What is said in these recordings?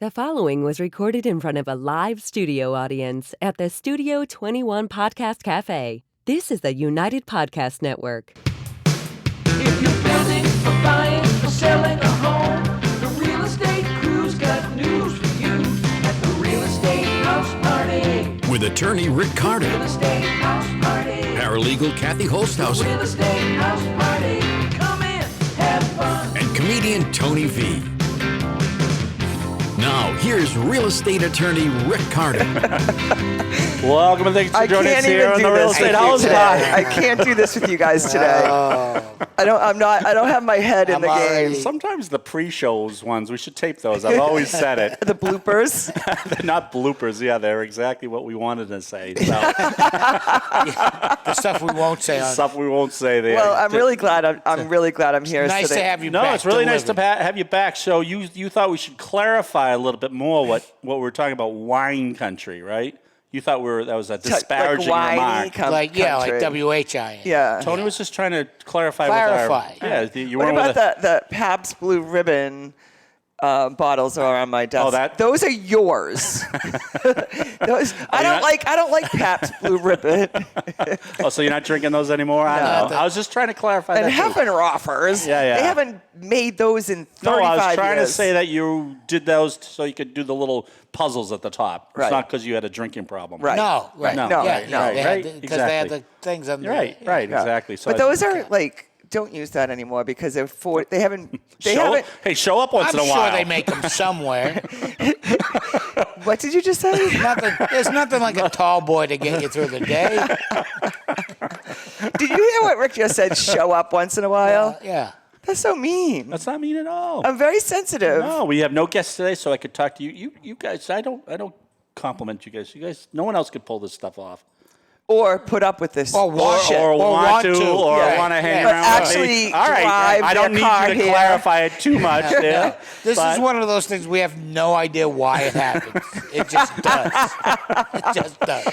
The following was recorded in front of a live studio audience at the Studio 21 Podcast Café. This is the United Podcast Network. If you're building or buying or selling a home, the Real Estate Crew's got news for you at the Real Estate House Party. With attorney Rick Carter, Real Estate House Party. paralegal Kathy Holtshouser, Real Estate House Party. Come in, have fun. and comedian Tony V. Now, here's real estate attorney Rick Carter. Welcome and thanks for joining us here on the Real Estate House Party. I can't do this with you guys today. I don't have my head in the game. Sometimes the pre-shows ones, we should tape those. I've always said it. The bloopers. They're not bloopers. Yeah, they're exactly what we wanted to say. So, The stuff we won't say on. stuff we won't say there. Well, I'm really glad I'm here. Nice so to that- have you No, back. it's really nice to delivered. have you back. So you thought we should clarify a little bit more what we're talking about, wine country, right? You thought that was a disparaging like remark. Like country. WHI. Yeah. Tony was just trying to clarify. Clarify. You What weren't about with the Pabst Blue Ribbon bottles are on my desk? that- Those are yours. I don't like Pabst Blue Ribbon Oh, so you're not drinking those anymore? I No. know. I was just trying to clarify and that. too. Heffenroffers. Yeah. They haven't made those in 35 No, I was trying years. to say that you did those so you could do the little puzzles at the top. It's Right. not because you had a drinking problem. Right. No, right. No, No, yeah, right, yeah, no, they right, had because they had the things on You're right, the, right, Yeah. exactly. So But those are like, don't use that anymore because they haven't. show up once I'm in a sure while. they make them somewhere. What did you just say? There's nothing like a tall boy to get you through the day. Did you hear what Rick just said? Show up once in a while. Yeah. That's so mean. That's not mean at all. I'm very sensitive. No, we have no guests today, so I could talk to you. You guys, I don't compliment you guys. You guys, no one else could pull this stuff off. Or put up with this Or want- bullshit. Or want to, or Yeah. want to hang Yeah. around But with actually me. All right, drive I don't their need car you to here. clarify it too much. Yeah. This But- is one of those things we have no idea why it happens. It just does. It just does.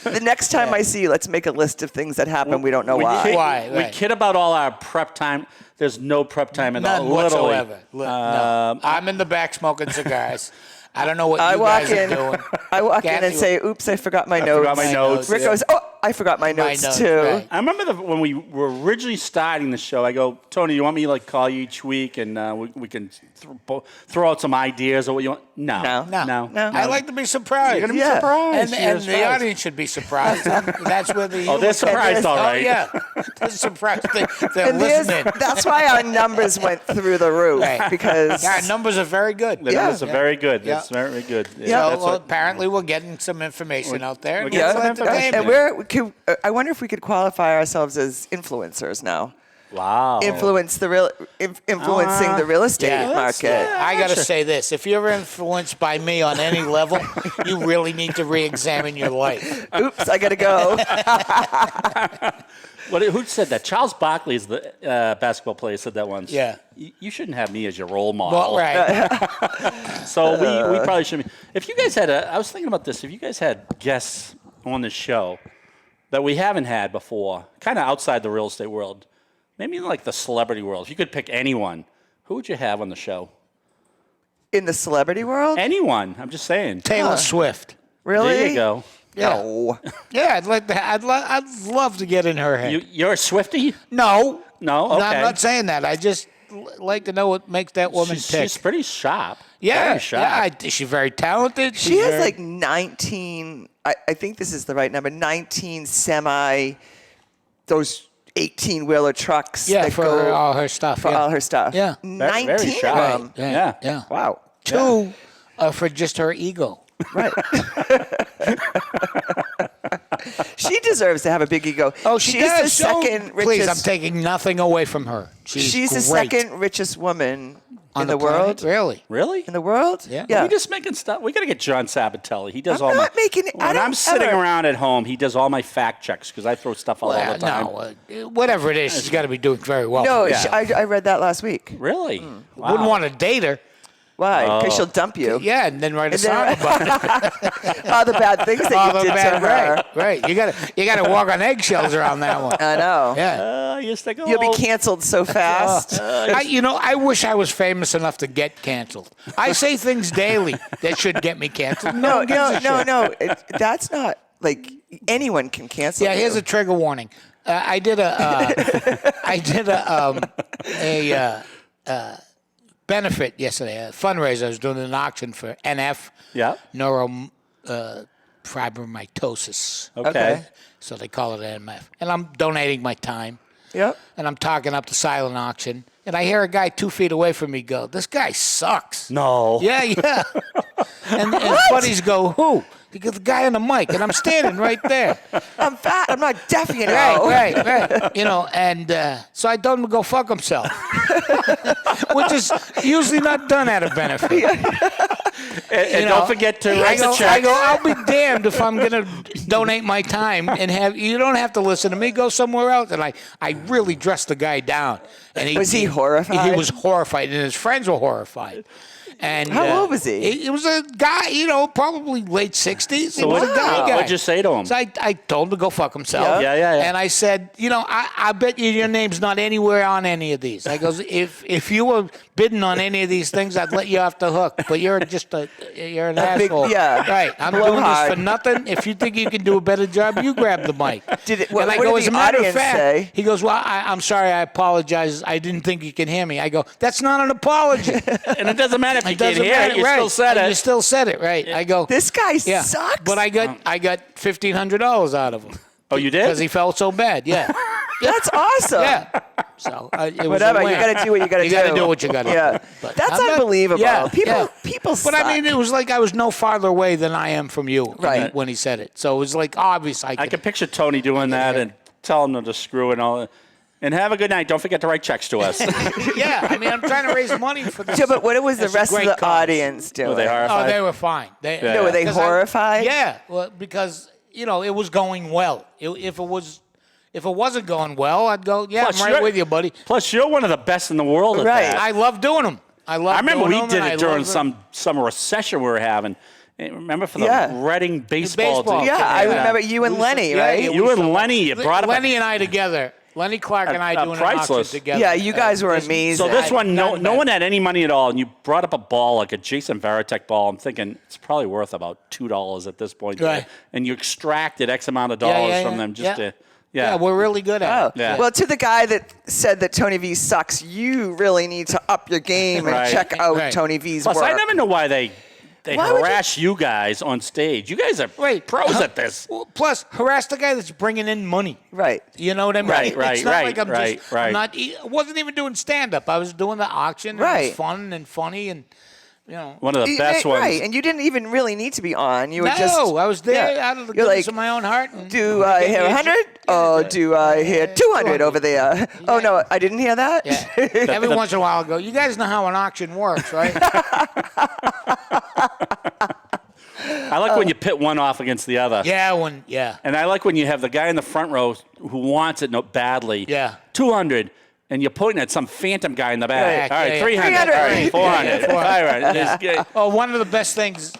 The next time I see you, let's make a list of things that happen. We don't know why. Kid, Why, We right. kid about all our prep time. There's no prep time at all. None Literally. whatsoever. No. I'm in the back smoking cigars. I don't know what I you walk guys in. are doing. I walk in Kathy, and say, "Oops, I forgot my notes." forgot my notes. Rick Yeah. goes, "Oh, I forgot my notes notes, too." right. I remember when we were originally starting the show, I go, Tony, you want me to like call you each week and we can throw out some ideas or what you want? No. No. I like to be surprised. You're going to be Yeah. surprised. And, You're and the surprised. audience should be surprised. That's where the Oh, they're surprised, all right. Oh, yeah. They're surprised. They're And listening. that's why our numbers went through the roof Right. because Our numbers are very good. The numbers are very good. Yeah. That's very good. So that's what- apparently we're getting some information out there. we're getting some information. and I wonder if we could qualify ourselves as influencers now. Wow. Influencing the real estate Yeah. market. I got to say this. If you're influenced by me on any level, you really need to re-examine your life. Oops, I gotta go. Who said that? Charles Barkley is the basketball player said that once. Yeah. You shouldn't have me as your role model. Well, right. So we probably shouldn't. If you guys had I was thinking about this. If you guys had guests on the show that we haven't had before, kind of outside the real estate world, maybe in like the celebrity world, if you could pick anyone, who would you have on the show? In the celebrity world? Anyone. I'm just saying. Taylor Swift. Really? There you go. No. Yeah, I'd like to. I'd love to get in her head. You're a Swiftie? No. No? No, Okay. I'm not saying that. I just like to know what makes that woman tick. She's pretty sharp. Yeah, Very sharp. yeah. She's very talented. She She's has very- like 19, I think this is the right number, 19 those 18-wheeler trucks yeah that for go all her stuff. for yeah. all her stuff. Yeah. 19 very sharp. of them. Yeah. Yeah. Wow. Two for just her ego. Right. She deserves to have a big ego. Oh, she's the does. second Please, I'm richest. taking nothing away from her. She's the great second richest woman on in the world. planet. Really? Really? In the world? Yeah. Yeah. We're just making stuff. We got to get John Sabatelli. He does I'm all not my. making it- I When don't I'm sitting ever- around at home, he does all my fact checks because I throw stuff out all the time. No, whatever it is, she's got to be doing very well. No, Yeah. I read that last week. Really? Wow. Wouldn't want to date her. Why? Because she'll dump you. Yeah, and then write a song about it. All the bad things that All you the did bad, to her. right. You gotta walk on eggshells around that one. I know. Yeah. You stick You'll be canceled so fast. I wish I was famous enough to get canceled. I say things daily that should get me canceled. No, No. That's not like anyone can cancel. Yeah, you. here's a trigger warning. I did a benefit yesterday, a fundraiser. I was doing an auction for NF, neurofibromatosis. Okay. So they call it NF. And I'm donating my time. Yep. And I'm talking up the silent auction. And I hear a guy 2 feet away from me go, "This guy sucks." No. Yeah. and buddies go, "Who?" He goes, "The guy on the mic." And I'm standing right there. I'm fat. I'm not deaf, you know. Right. And so I told him to go fuck himself, which is usually not done at a benefit. And don't forget to write the check. I go, I'll be damned if I'm going to donate my time and you don't have to listen to me. Go somewhere else. And I really dressed the guy down. And Was he horrified? He was horrified, and his friends were horrified. And how old was he? He was a guy, probably late 60s. So he was a guy. what'd you say to him? So I told him to go fuck himself. Yeah. And I said, I bet you your name's not anywhere on any of these. I goes, if you were bidding on any of these things, I'd let you off the hook. But you're just you're an asshole. Yeah. Right. I'm doing this for nothing. If you think you can do a better job, you grab the mic. What did the audience say? He goes, well, I'm sorry. I apologize. I didn't think you could hear me. I go, that's not an apology. And it doesn't matter if you can't doesn't hear matter, it. You right. still said it. You still said it, right? I go, This guy sucks. but I got $1,500 out of him. Oh, you did? Because he felt so bad. Yeah. That's awesome. Yeah. So it was Whatever. a You win. got to do what you got to do. You got to do what you got to Yeah. do. But That's I'm not- unbelievable. Yeah, People suck. But I mean, it was like I was no farther away than I am from you Right. when he said it. So it was like obvious. I could picture Tony doing that and tell him to screw and all that. And have a good night. Don't forget to write checks to us. Yeah, I mean, I'm trying to raise money for this. Yeah, but what was the It's a rest of great the cause. audience doing? Were they Oh, horrified? they were fine. No, were they 'cause horrified? Yeah, well, because it was going well. If it wasn't going well, I'd go, yeah, Plus, I'm right you're- with you, buddy. Plus, you're one of the best in the world at Right. that. I love doing them. I remember we doing did them, it during some recession we were having. Remember for the Reading baseball baseball. team? Yeah, I remember you and Lenny, Yeah, right? yeah, You and Lenny, you brought up Lenny and I together. Lenny Clark and I doing an auction priceless. together. Yeah, you guys were amazing. So this one, no None one had any money at all, and you brought up a ball like a Jason Varitek ball. I'm thinking it's probably worth about $2 at this point. Right. And you extracted X amount of dollars from them just to. Yeah, we're really good at it. Yeah. Well, to the guy that said that Tony V sucks, you really need to up your game and Right. check out Right. Tony V's Plus, work. I never know why they Why would harass you guys on stage. You guys are pros at this. Well, plus, harass the guy that's bringing in money. Right. You know what I mean? Right, It's not right, like I'm right, just, right. I'm not, I wasn't even doing stand-up. I was doing the auction. And It Right. was fun and funny and, One of the best ones. Right, and you didn't even really need to be on. You were no, just. I was there yeah. out of the You're goodness like, of my own heart. And do I hear 100? Or do I hear 200 over there? Oh, no, I didn't hear that? Yeah. Every once in a while I go, you guys know how an auction works, right? I like when you pit one off against the other. Yeah. And I like when you have the guy in the front row who wants it badly. Yeah. 200. And you're pointing at some phantom guy in the back. Right, All right, yeah, 300. 300. All right, 400. All right. Oh, one of the best things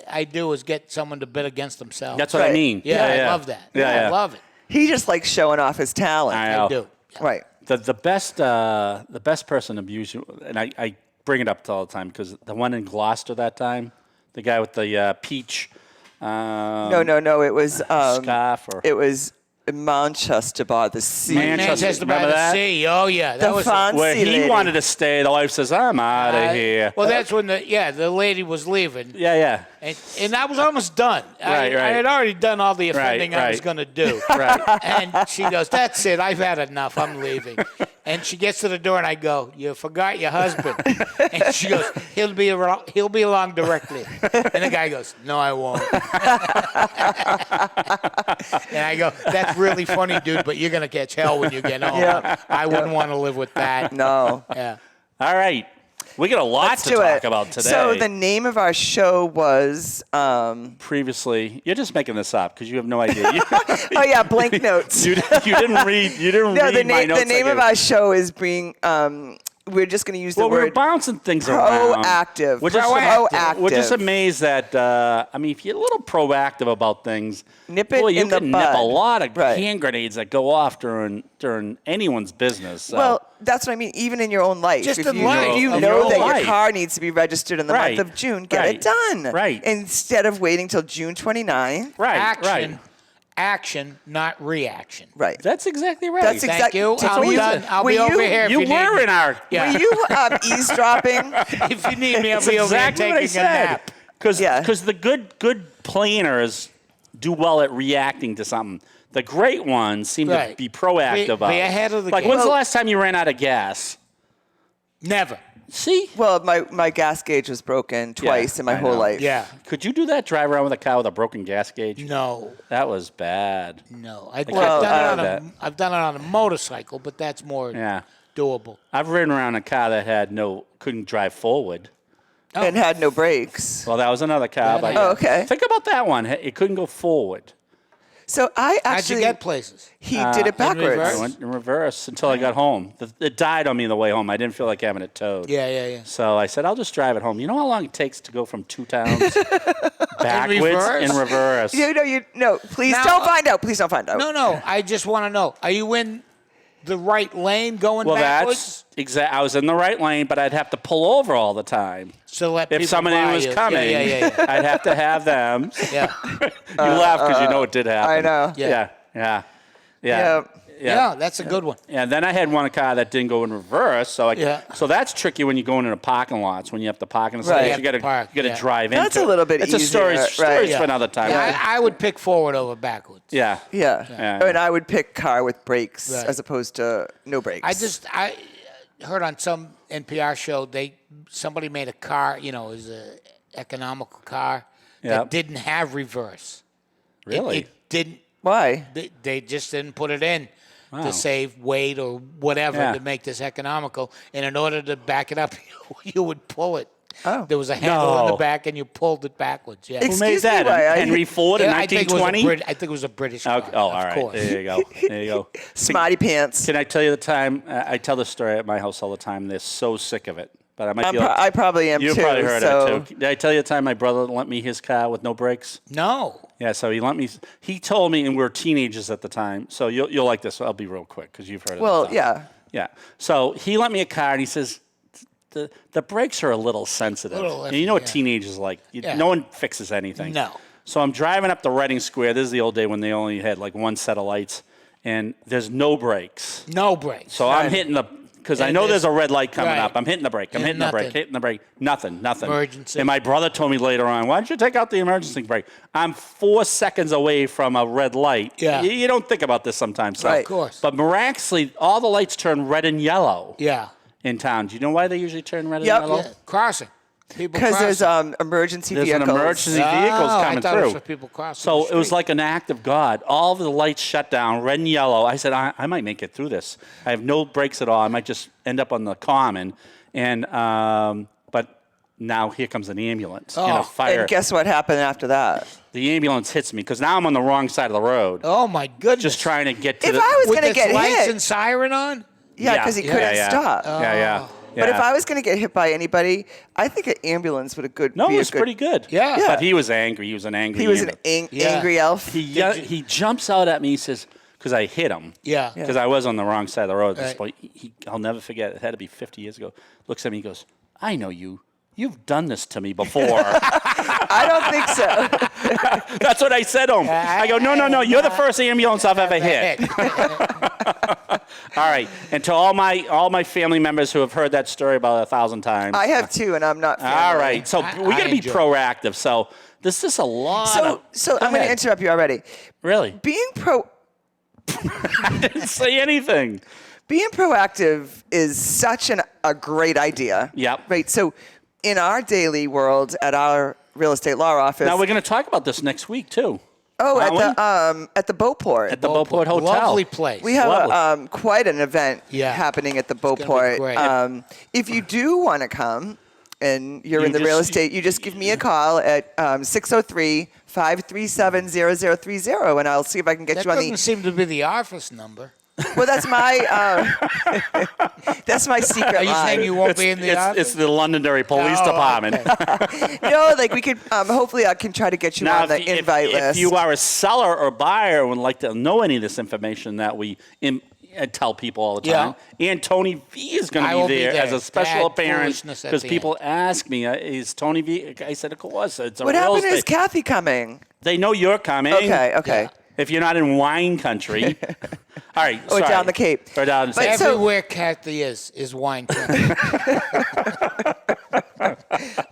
I do is get someone to bid against themselves. That's what I Right. mean. Yeah, I love that. Yeah. I love it. He just likes showing off his talent. I know. I do. Right. The best person to abuse you, and I bring it up all the time because the one in Gloucester that time, the guy with the peach. No. It was. Scarf or It was Manchester by the sea. Manchester by remember the that? sea. Oh, yeah. That The was fancy where he lady. wanted to stay. The wife says, "I'm out of here." Well, that's when the lady was leaving. Yeah. And I was almost done. I Right. had already done all the offending I was right. going to do. Right. And she goes, "That's it. I've had enough. I'm leaving." And she gets to the door, and I go, "You forgot your husband." And she goes, He'll be along directly." And the guy goes, "No, I won't." And I go, "That's really funny, dude, but you're going to catch hell when you get home. Yeah. I wouldn't want to live with that." No. Yeah. All right. We got a lot Let's to do talk it. about today. So the name of our show was. Previously, you're just making this up because you have no idea. Oh yeah, blank notes. You didn't read. You didn't No, read my notes. the name of our show is being we're just going to use the Well, we're word bouncing things around. proactive. We're just, Proactive. We're just amazed that, if you're a little proactive about things, Nip it boy, you in the can nip bud. a lot of Right. hand grenades that go off during anyone's business. So. Well, that's what I mean. Even in your own life, Just if in you, life. if you In know your that own your life. car needs to be registered in the Right. month of June, get Right. it done. Right. Instead of waiting till June 29th. right. Action, not reaction. Right. That's exactly right. That's Thank exactly. you. I'll be done. I'll be over here. If You need were me. in our. Yeah. Were you eavesdropping? If you need me, I'll That's be over here exactly what I taking a said. nap. Because Yeah. the good planners do well at reacting to something. The great ones seem to Right. be proactive Be about it. ahead of the Like, game. when's the Well- last time you ran out of gas? Never. See? Well, my gas gauge was broken twice in my I whole know. life. Yeah. Could you do that? Drive around with a car with a broken gas gauge? No. That was bad. No. Well, I've done it on a motorcycle, but that's more Yeah. doable. I've ridden around a car that couldn't drive forward. And had no brakes. Well, that was another car. But Oh, okay. Think about that one. It couldn't go forward. So I How'd actually you get places? he did it backwards. reverse? I went in reverse until I got home. It died on me the way home. I didn't feel like having it towed. Yeah. So I said, I'll just drive it home. You know how long it takes to go from two towns backwards reverse? in reverse? No, please Now- don't find out. Please don't find out. No. I just want to know. Are you in the right lane going Well, backwards? that's exact. I was in the right lane, but I'd have to pull over all the time. So let If people somebody buy was you. coming, Yeah. I'd have to have them. Yeah. You laugh because you know it did happen. I know. Yeah. Yeah. Yeah, that's a good one. And then I had one car that didn't go in reverse, so so that's tricky when you're going into parking lots when you have to park in a Right. space. You got to Park, yeah. drive into. That's a little bit It's a story. easier, Stories right. for another time. Yeah, I would pick forward over backwards. Yeah. Yeah. Yeah. And I would pick car with brakes Right. as opposed to no brakes. I heard on some NPR show somebody made a car, it was a economical car Yep. that didn't have reverse. Really? It didn't. Why? They just didn't put it in Wow. to save weight or whatever Yeah. to make this economical. And in order to back it up, you would pull it. Oh. There was a handle in No. the back, and you pulled it backwards. Yeah. Who made Excuse me, that? why I- Henry Ford in Yeah, I think it was a 1920? I think it was a British car. Okay. Oh, all of right. course. There you go. There you go. Smarty pants. Can I tell you the time? I tell this story at my house all the time. They're so sick of it. But I might be. I probably am You too. probably heard so. it too. Did I tell you the time my brother lent me his car with no brakes? No. Yeah, so he lent me. He told me, and we were teenagers at the time. So you'll like this. I'll be real quick because you've heard it. Well, yeah. Yeah. So he lent me a car, and he says the brakes are a little sensitive. Little And you know what iffy, yeah. teenagers like. Yeah. No one fixes anything. No. So I'm driving up the Reading Square. This is the old day when they only had like one set of lights, and there's no brakes. No brakes. So I'm hitting the. Because I And know there's- there's a red light coming right. up. I'm hitting the brake. I'm And hitting the brake. nothing. Hitting the brake. Nothing. Emergency. And my brother told me later on, why don't you take out the emergency brake? I'm 4 seconds away from a red light. Yeah. You don't think about this sometimes. So. Right. Of course. But miraculously, all the lights turn red and yellow Yeah. in town. Do you know why they usually turn red and Yep. yellow? Yeah. Crossing. People Because there's crossing. emergency There's vehicles. an emergency vehicles Oh, coming I thought it was through. for people crossing So the it was street. like an act of God. All of the lights shut down, red and yellow. I said, I might make it through this. I have no brakes at all. I might just end up on the common. And but now here comes an ambulance and a fire. And guess what happened after that? The ambulance hits me because now I'm on the wrong side of the road. Oh my goodness! Just trying to get to If the. I was with going to its get lights hit. and siren on. Yeah, because he couldn't stop. Yeah. But if I was going to get hit by anybody, I think an ambulance would have No, be it a was pretty good. Yeah. Yeah. But he was angry. He was an angry. He was an ambulance. angry elf. He jumps out at me. He says, because I hit him. Yeah. Because I was on the wrong side of the road at this Right. point. I'll never forget. It had to be 50 years ago. Looks at me. He goes, I know you. You've done this to me before. I don't think so. That's what I said to him. I go, no. You're the first ambulance I've ever hit. All right. And to all my family members who have heard that story about 1,000 times. I have two, and I'm not. Family. All right. So we got to be enjoy it. proactive. So this is a lot of. So Go I'm going to ahead. interrupt you already. Really? Being I didn't say anything. proactive is such a great idea. Yep. Right. So in our daily world at our real estate law office. Now we're going to talk about this next week too. at the Boatport. At the Boatport Hotel. Lovely place. We have Lovely. quite an event happening at the gonna be Boatport. great. If you do want to come and you're You in the real just- estate, you just give me a call at 603-537-0030, and I'll see if I can get That you on doesn't the. seem to be the office number. Well, that's my secret Are you line. saying you won't be in the office? It's the Londonderry Police Oh, Department. No, like we could. Hopefully, I can try to get you on the invite list. If you are a seller or buyer and would like to know any of this information that we tell people all the time, and Tony V is going to be there as a special appearance because people ask me, "Is Tony V?" I said, "Of course." It's a what real happened? estate. Is Kathy coming? They know you're coming. Okay. Yeah. If you're not in wine country, all right. Or sorry. down the Cape. Or down the But Cape. so- Everywhere Kathy is wine country.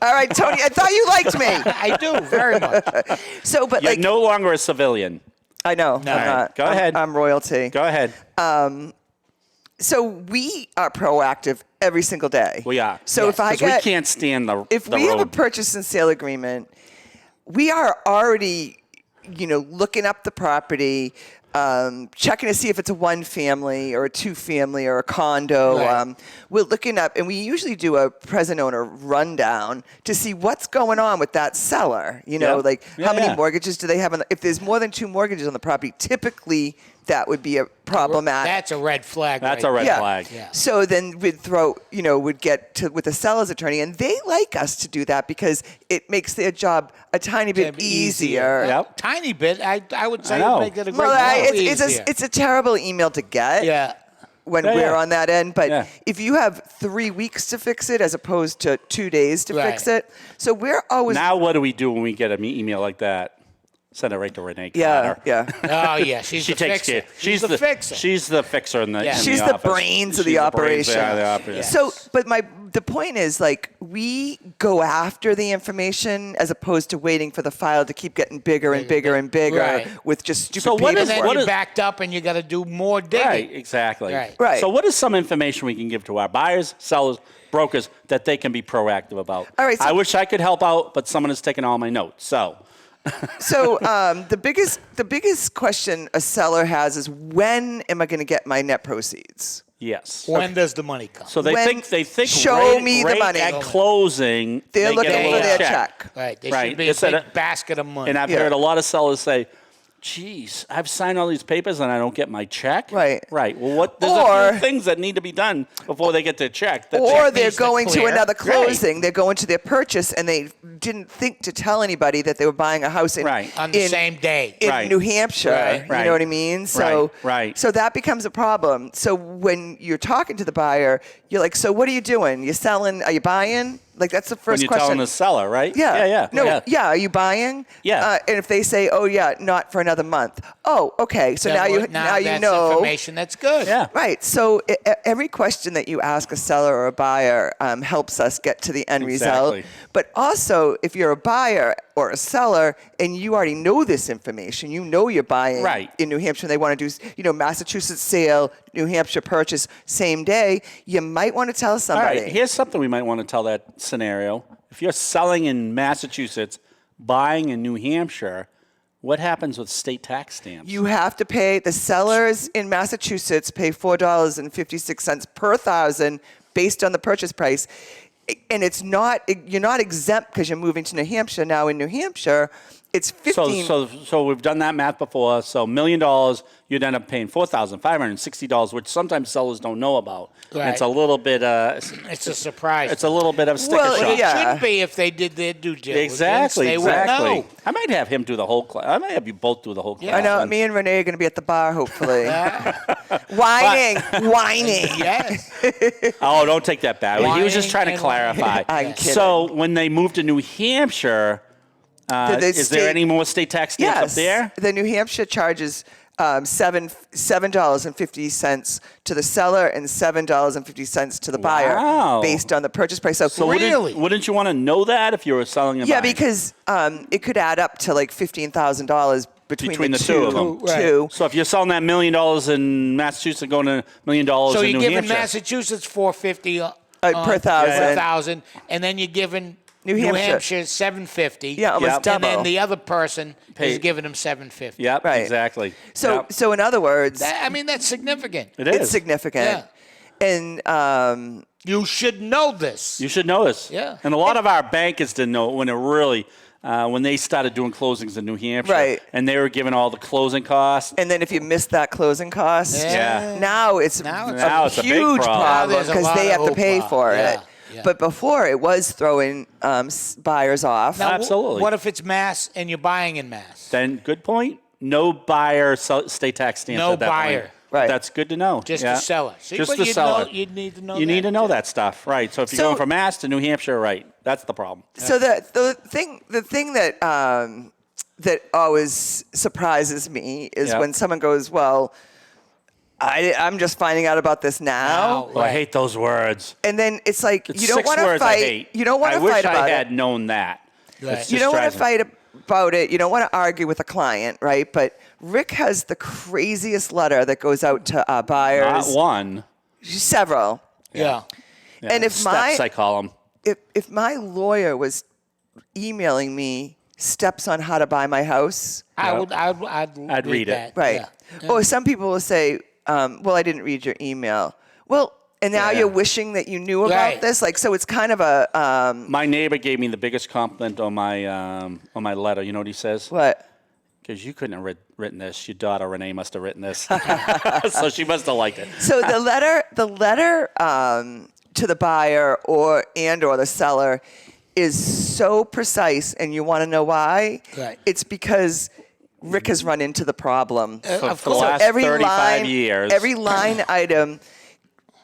All right, Tony. I thought you liked me. I do very much. So, but You're like, no longer a civilian. I know. I'm All right, not. go ahead. I'm royalty. Go ahead. So we are proactive every single day. We are. So if I 'Cause we get, can't stand the if the we have a road. purchase and sale agreement, we are already, looking up the property, checking to see if it's a one family or a two family or a condo. Right. We're looking up, and we usually do a present owner rundown to see what's going on with that seller. Like Yeah, how many yeah. mortgages do they have? If there's more than 2 mortgages on the property, typically that would be a problematic. That's a red flag. That's right a red there. flag. Yeah. So then we'd get to with the seller's attorney, and they like us to do that because it makes their job a tiny bit easier. Yep. Tiny bit. I would say I know. it make it a great Well, deal easier. it's a terrible email to get Yeah. when Yeah, we're yeah. on that end. But Yeah. if you have 3 weeks to fix it as opposed to 2 days to fix Right. it, so we're always Now, what do we do when we get an email like that? Send it right to Renee yeah. Carter. Oh, yeah. She's She the takes fixer. care. She's the fixer. She's the fixer in the. Yeah. in She's the the office. brains of She's the the brains operation. of the operation. Yeah. So, but the point is, like, we go after the information as opposed to waiting for the file to keep getting bigger and bigger and bigger Right. with just stupid So what paperwork. is- And then What you're is- backed up and you got to do more digging. Right, exactly. Right. So, what is some information we can give to our buyers, sellers, brokers that they can be proactive about? All right, so- I wish I could help out, but someone has taken all my notes. So the biggest question a seller has is, when am I going to get my net proceeds? Yes. When does the money come? So they When- think show right, me the right money. at closing They're they looking get a for little their check. check. Right. There Right. should be a It's at big a- basket of money. And I've Yeah. heard a lot of sellers say, geez, I've signed all these papers and I don't get my check. Right. Right. Well, there's a Or- few things that need to be done before they get their check. The Or check they're needs going to clear. another Right. closing. They're going to their purchase, and they didn't think to tell anybody that they were buying a house in Right. On the in- same day. in Right. New Hampshire. Right. You know what I mean? So, Right. so that becomes a problem. So when you're talking to the buyer, you're like, so what are you doing? You're selling? Are you buying? Like, that's the when first you're question. telling the seller, right? Yeah. Yeah. No, yeah. Are you buying? Yeah. And if they say, oh, yeah, not for another month. Oh, okay. So now you that's know. information that's good. Yeah. Right. So every question that you ask a seller or a buyer helps us get to the end result. Exactly. But also, if you're a buyer or a seller and you already know this information, you know you're buying Right. in New Hampshire, and they want to do, Massachusetts sale, New Hampshire purchase, same day, you might want to tell All somebody. right. Here's something we might want to tell that scenario. If you're selling in Massachusetts, buying in New Hampshire, what happens with state tax stamps? You have to pay, the sellers in Massachusetts pay $4.56 per thousand based on the purchase price. And you're not exempt because you're moving to New Hampshire. Now in New Hampshire, it's 15. So we've done that math before. So $1 million, you'd end up paying $4,560, which sometimes sellers don't know about. Right. It's a little bit. It's a surprise. It's a little bit of sticker Well, shock. yeah. It shouldn't be if they did their due diligence. Exactly. They would Exactly. know. I might have him do the whole class. I might have you both do the whole class. I know, and- me and Renee are going to be at the bar, hopefully. Whining. Yes. Oh, don't take that bad. He was just trying to Whining clarify. I'm kidding. So when they moved to New Hampshire, The is there state- any more state tax stamps Yes. up there? The New Hampshire charges $7.50 to the seller and $7.50 to the buyer Wow. based on the purchase price. So, So Really? wouldn't you want to know that if you were selling a yeah, buying? because it could add up to like $15,000 between the two of them. Two. So if you're selling that $1 million in Massachusetts, going to $1 million So in you're New giving Hampshire. Massachusetts $450 Per thousand. and then you're giving New New Hampshire. Hampshire $750. Yeah, almost Yep. And double. then the other person Pay- is giving them $750. Yep, Right. exactly. So, Yep. so in other words, That's significant. It is. it's significant. And You should know this. You should know this. Yeah. And a lot of our bankers didn't know it when it really when they started doing closings in New Hampshire. Right. And they were giving all the closing costs. And then if you miss that closing cost, Yeah. now it's Now a it's a big huge problem. Now problem there's a because lot they of have to pay hoopla. for Yeah, it. yeah. But before, it was throwing buyers off. Now, Absolutely. What if it's mass and you're buying in mass? Then, good point. No buyer state tax stamps No at that buyer. point. Right. That's good to know. Just yeah. the seller. See, Just but the seller. You'd need to know You that. need to know that stuff, right? So if you're So- going from Mass to New Hampshire, right, that's the problem. So the thing that that always surprises me is Yep. when someone goes, "Well, I'm just finding out about this now," Oh, I hate those words. and then it's like It's you don't 6 want to words I fight. hate. You don't want I to fight wish about I it. had known that. Right. It's You just don't want to drives me- fight about it. You don't want to argue with a client, right? But Rick has the craziest letter that goes out to Not buyers. one. Several. Yeah. And if Steps, I call them. if my lawyer was emailing me steps on how to buy my house, I'd read it. that. right? Yeah. Or some people will say, "Well, I didn't read your email." Well, and now Yeah. you're wishing that you knew about Right. this. Like, so it's kind of a My neighbor gave me the biggest compliment on my letter. You know what he says? what? Because you couldn't have written this. Your daughter Renee must have written this, so she must have liked it. So the letter to the buyer or the seller is so precise, and you want to know why? Right. It's because Rick has run into the problem. Of For the course. last 35 years. Every line item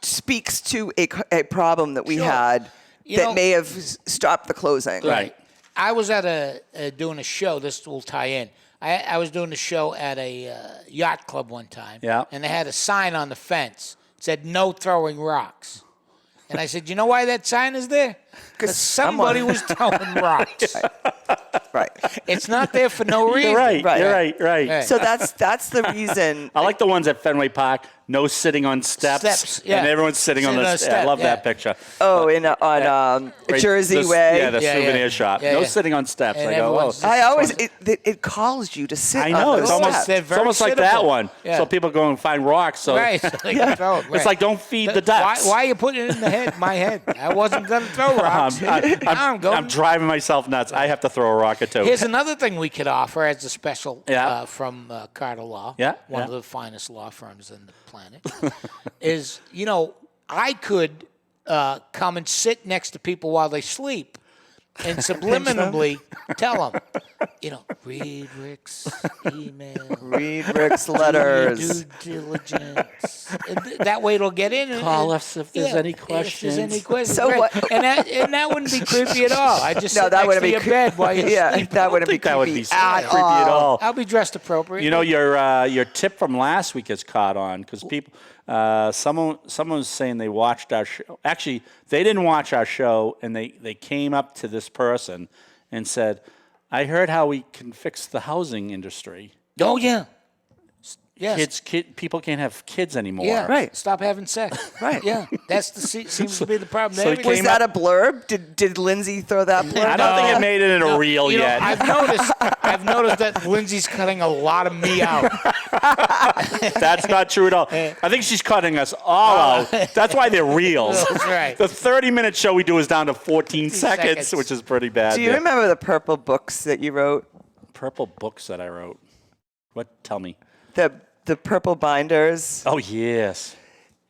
speaks to a problem that we Sure. had You that know- may have stopped the closing. Right. I was at doing a show. This will tie in. I was doing a show at a yacht club one time. Yeah. And they had a sign on the fence. It said, "No throwing rocks." And I said, "You know why that sign is there? Because somebody was throwing rocks. Right. It's not there for no reason." You're right. Right. You're right. Right. Right. So that's the reason. I like the ones at Fenway Park. No sitting on steps. Steps, yeah. And everyone's sitting on Sitting the on a steps. I step, love yeah. that picture. Oh, on Right, Jersey the- Way. Yeah, the Yeah, yeah. souvenir shop. Yeah, no yeah. sitting on steps. And I go, oh. everyone's- I always it calls you to sit. I know. on It's those almost, steps. They're it's very almost like that sittable. one. Yeah. So people go and find rocks. So Right. It's like, don't feed the ducks. Why are you putting it in my head? I wasn't going to throw rocks. Now I'm going. I'm driving myself nuts. I have to throw a rock or two. Here's another thing we could offer as a special Yeah. from Carter Law, Yeah, one yeah. of the finest law firms on the planet, is, I could come and sit next to people while they sleep and subliminally tell them, read Rick's email. Read Rick's Do your letters. due diligence. And that way it'll get in. Call us if there's any If there's any questions. questions. So right. what- And that wouldn't be creepy at all. I just No, sit that next wouldn't to be your cre- bed while you're Yeah, sleeping. that wouldn't be think that would creepy be so at creepy at all. I'll be dressed appropriately. Your tip from last week is caught on because people, someone was saying they watched our show. Actually, they didn't watch our show, and they came up to this person and said, "I heard how we can fix the housing industry. Oh, yeah. Yes. People can't have kids anymore." Yeah. Right. Stop having sex. Right. Yeah. That's seems to be the problem. so he Everything- Was came that up- a blurb? Did Lindsay throw that blurb? I don't think it made it in a reel You know, yet. I've noticed that Lindsay's cutting a lot of me out. That's not true at all. I think she's cutting us all out. That's why they're reels. That's right. The 30-minute show we do is down to 14 seconds, seconds. which is pretty bad. Do you remember the purple books that you wrote? Purple books that I wrote? What? Tell me. The purple binders. Oh, yes.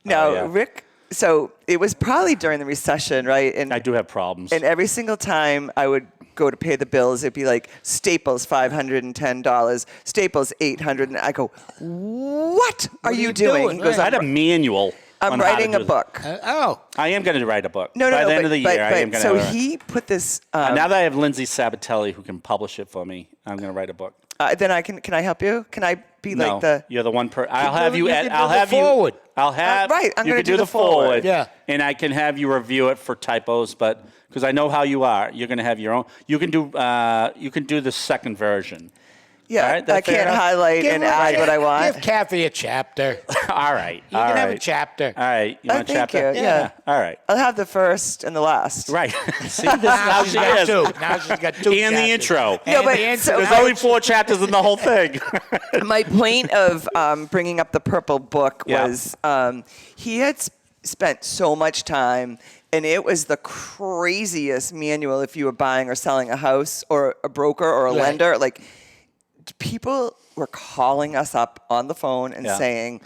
No, yeah. Rick. So it was probably during the recession, right? And I do have problems. And every single time I would go to pay the bills, it'd be like Staples $510, Staples $800, and I go, "What are you doing?" He goes, I had a manual. "I'm on how to writing do a this. book." I am going to write a book. No, By the end but, of the year, I am going so to. he put this. Now that I have Lindsay Sabatelli who can publish it for me, I'm going to write a book. Then can I help you? Can I be No, like the? you're the one I'll have you. you can do I'll the have you. forward. I'll have. right, I'm you gonna can do the the forward. Yeah. And I can have you review it for typos, but because I know how you are, you're going to have your own. You can do the second version. Yeah, All right, that I fair can't enough? highlight and add what I want. Give Kathy a chapter. All right. You can have a chapter. All right. You want a thank chapter? you, yeah. All right. I'll have the first and the last. Right. See, this is Now how she's she got is. two. Now she's got two. And the chapters. intro. And but the intro. so- There's only 4 chapters in the whole thing. My point of bringing up the purple book Yeah. was he had spent so much time And it was the craziest manual if you were buying or selling a house or a broker or a lender. Like, people were calling us up on the phone and saying,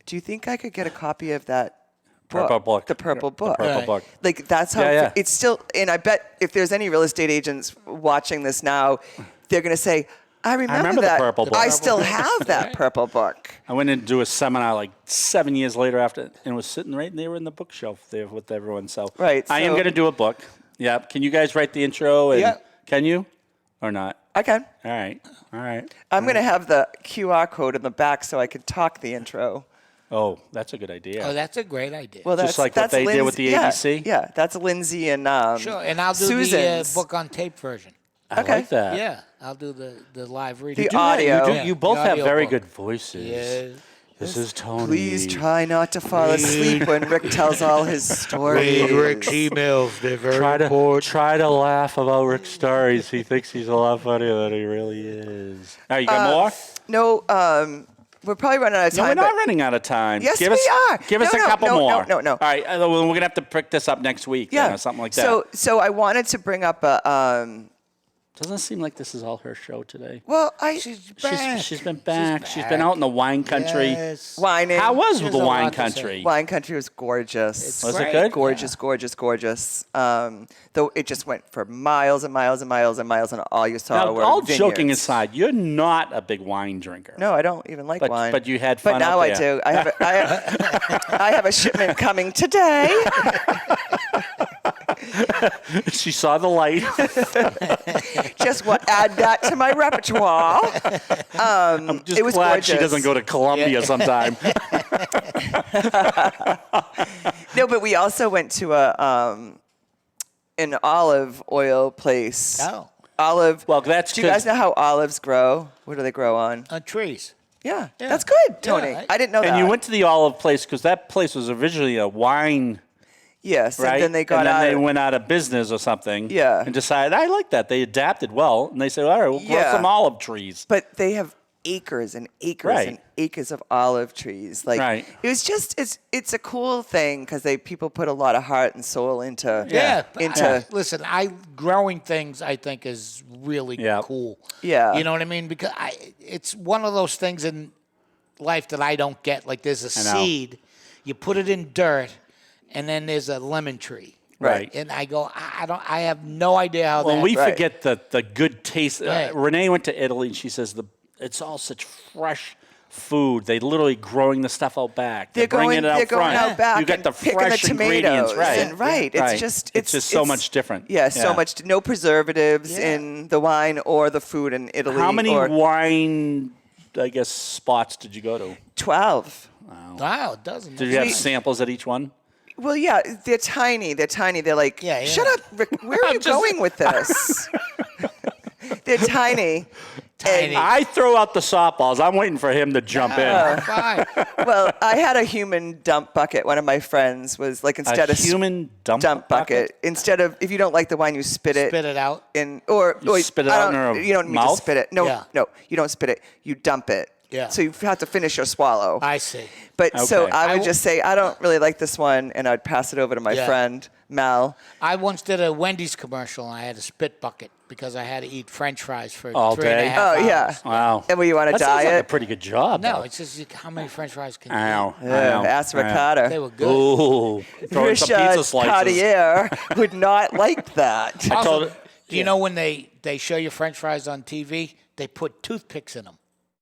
do you think I could get a copy of that book? Purple book. The purple book. The purple book. Like, that's how it's still, and I bet if there's any real estate agents watching this now, they're going to say, I remember that. The purple book. I still have that purple book. I went in to do a seminar like 7 years later after, and it was sitting right there in the bookshelf there with everyone. So Right, I am so- going to do a book. Yeah. Can you guys write the intro? And Yeah. Can you? Or not? I can. All right. All right. I'm going to have the QR code in the back so I can talk the intro. Oh, that's a good idea. Oh, that's a great idea. Well, Just like what they did with the Lindsay- ABC? Yeah, that's Lindsay and sure, and I'll do Susan's. the book on tape version. I okay. like that. Yeah, I'll do the live reading. The Do that. audio. Yeah, You both the have audio very book. good voices. Yeah. This is Tony. Please try not to fall asleep when Rick tells all his stories. Read Rick's emails. They're very Try to laugh about Rick's stories. He thinks he's a lot funnier than he really is. All right, you got more? No, we're probably running out of No, time. we're not but- running out of time. Yes, give we us, are. Give us No, a couple no, more. no. All right, well, we're going to have to pick this up next week then, or something like that. So I wanted to bring up a. Doesn't seem like this is all her show today. Well, She's back. She's been back. She's been out in the wine country. Yes. whining. How was There's the a wine lot to say. country? Wine country was gorgeous. Was it great. good? Gorgeous, gorgeous, gorgeous. Though it just went for miles and miles and miles and miles, and all you saw Now, were all joking vineyards. aside, you're not a big wine drinker. No, I don't even like wine. But you had fun But now out I there. do. I have a shipment coming today. She saw the light. Just add that to my repertoire. I'm just it was glad gorgeous. she doesn't go to Colombia sometime. No, but we also went to an olive oil place. Oh. Olive. Well, that's Do you guys know how olives grow? What do they grow on? Trees. Yeah, Yeah. that's good, Tony. Yeah, I didn't know that. And you went to the olive place because that place was originally a wine, Yes, right? and then they got and then out. they went out of business or something. Yeah. And decided, I like that. They adapted well. And they said, all right, we'll grow Yeah. some olive trees. But they have acres and acres Right. and acres of olive trees. Like Right. it was just it's a cool thing because people put a lot of heart and soul into Listen, growing things I think is really Yeah. cool. Yeah. You know what I mean? Because it's one of those things in life that I don't get. Like there's a I know. seed, you put it in dirt, and then there's a lemon tree. Right. And I go, I have no idea how Well, that. we Right. forget the good taste. Right. Renee went to Italy, and she says it's all such fresh food. They literally growing the stuff out back. They're bringing going. it out They're front. going out back. You got and the picking fresh the ingredients, tomatoes. right? And right. Right. It's just It's just so much different. Yeah, so Yeah. much. No preservatives Yeah. in the wine or the food in Italy. How many or wine, I guess, spots did you go to? 12. Wow, it doesn't. Did you have samples at each one? Well, yeah, they're tiny. They're tiny. They're like, Yeah, yeah. shut up, Rick. Where are you going with this? They're tiny. Tiny. I throw out the softballs. I'm waiting for him to jump in. Fine. Well, I had a human dump bucket. One of my friends was like, instead A of human dump bucket, instead of if you don't like the wine, you spit it. Spit it out. In or You spit it I out don't- in her You don't need mouth? to spit it. No, Yeah. no, you don't spit it. You dump it. Yeah. So you have to finish your swallow. I see. But so Okay. I would just say, I don't really like this one, and I'd pass it over to my Yeah. friend Mel. I once did a Wendy's commercial, and I had a spit bucket because I had to eat French fries for All 3.5 day? hours. Oh yeah. Wow. And were you on a That sounds like a diet? pretty good job. No, though. it's just how many French fries can you I know. eat? I know. Ask I know. Ricardo. They were good. Ooh, throwing some pizza Richard slices. Cartier would not like that. I Also, told her- do you know when they show you French fries on TV, they put toothpicks in them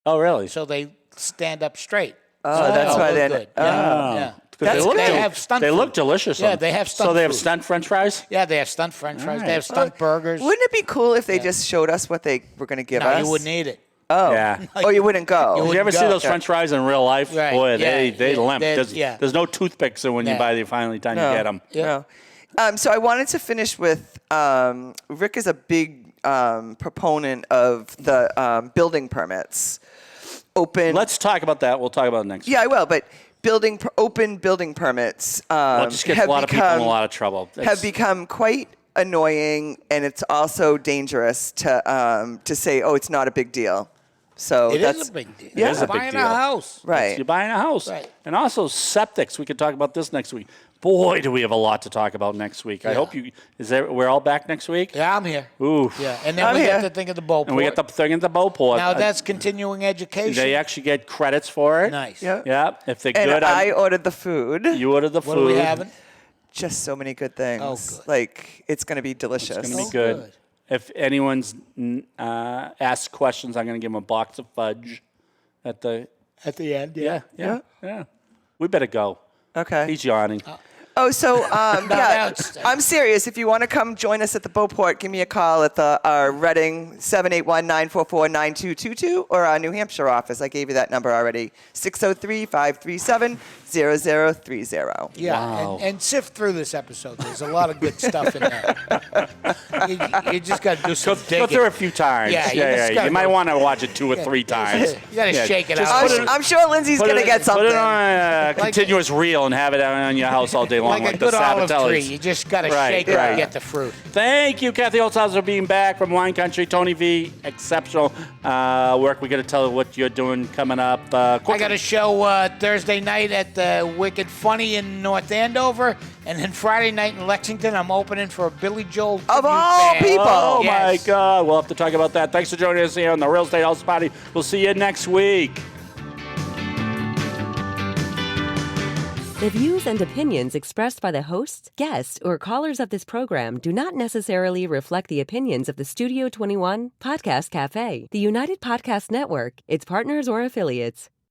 Oh, really? so they stand up straight. Oh, that's why look they're good. oh. Yeah. Because That's they look, good. They have stunt they food. look delicious. Yeah, on- they have stunt So they have food. stunt French fries. Yeah, they have stunt French fries. right. They have stunt burgers. Wouldn't it be cool if they just showed us what they were going to give No, us? you wouldn't eat it. Oh. Yeah. Oh, you wouldn't go. You Did you ever wouldn't see go. those French fries in real life? Right. Boy, Yeah, they yeah. limp. They're- There's no toothpicks when you Yeah. buy the finally time No. you get them. Yeah. No. So I wanted to finish with Rick is a big proponent of the building permits. Open. Let's talk about that. We'll talk about it next. Yeah, I will. But open building permits Well, it just gets a lot of people in a lot of trouble. Have become quite annoying, and it's also dangerous to say, oh, it's not a big deal. So It that's is a big deal. Yeah. It is a big Buying deal. a house. right. You're buying a house. Right. And also septics. We could talk about this next week. Boy, do we have a lot to talk about next week. I Yeah. hope we're all back next week? Yeah, I'm here. Oof. Yeah, and then I'm we here. got the thing at the Beauport. And we got the thing at the Beauport. Now that's continuing education. They actually get credits for it. Nice. Yeah. Yeah. If they're And good, I ordered the food. you ordered the What food. are we having? Just so many good things. Oh, good. Like it's going to be delicious. It's going to be Oh, good. good. If anyone's asked questions, I'm going to give them a box of fudge at the. At the end, Yeah. We better go. Okay. He's yawning. Oh, so yeah, that's- I'm serious. If you want to come join us at the Beauport, give me a call at our Reading 781-944-9222 or our New Hampshire office. I gave you that number already, 603-537-0030. Yeah, Wow. and sift through this episode. There's a lot of good stuff in there. you just got to do some Go digging. through it a few times. Yeah, you just gotta You might go- want to watch it 2 or 3 times. You got to Yeah, shake it just out. put it- I'm sure Lindsay's Put going to it- get something. Put it on a continuous reel and have it on your house all day long, like a the good olive tree. Sabatellis. You just got to Right, shake it right. and get the fruit. Thank you, Kathy Holtshouser, for being back from Wine Country. Tony V, exceptional work. We got to tell what you're doing coming up. I got a show Thursday night at the Wicked Funny in North Andover, and then Friday night in Lexington. I'm opening for a Billy Joel Of tribute all band. people. Oh, Yes. my God. We'll have to talk about that. Thanks for joining us here on the Real Estate House Party. We'll see you next week. The views and opinions expressed by the hosts, guests, or callers of this program do not necessarily reflect the opinions of the Studio 21 Podcast Café, the United Podcast Network, its partners, or affiliates.